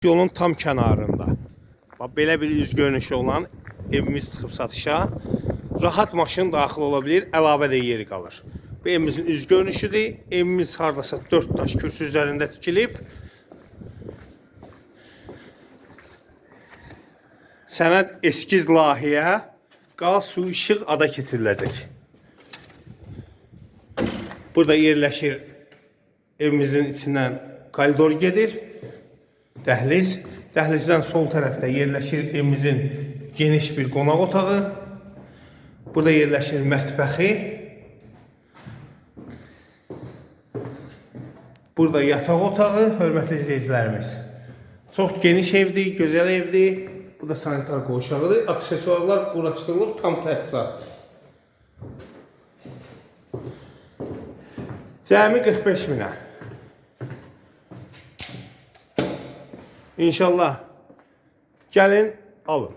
Yolun tam kənarında. Belə bir üz görünüşü olan evimiz çıxıb satışa. Rahat maşın daxil ola bilir, əlavə də yeri qalır. Bu evimizin üz görünüşüdür. Evimiz hardasa 4 daş kürsü üzərində tikilib. Sənəd eskiz layihə, qaz, su, işıq ada keçiriləcək. Burada yerləşir evimizin içindən koridor gedir. Dəhliz. Dəhlizdən sol tərəfdə yerləşir evimizin geniş bir qonaq otağı. Burada yerləşir mətbəxi. Burada yataq otağı, hörmətli izləyicilərimiz. Çox geniş evdir, gözəl evdir. Bu da sanitar qovşağıdır. Aksesuarlar quraşdırılıb, tam təchizatdır. Cəmi 45 minə. İnşallah gəlin, alın.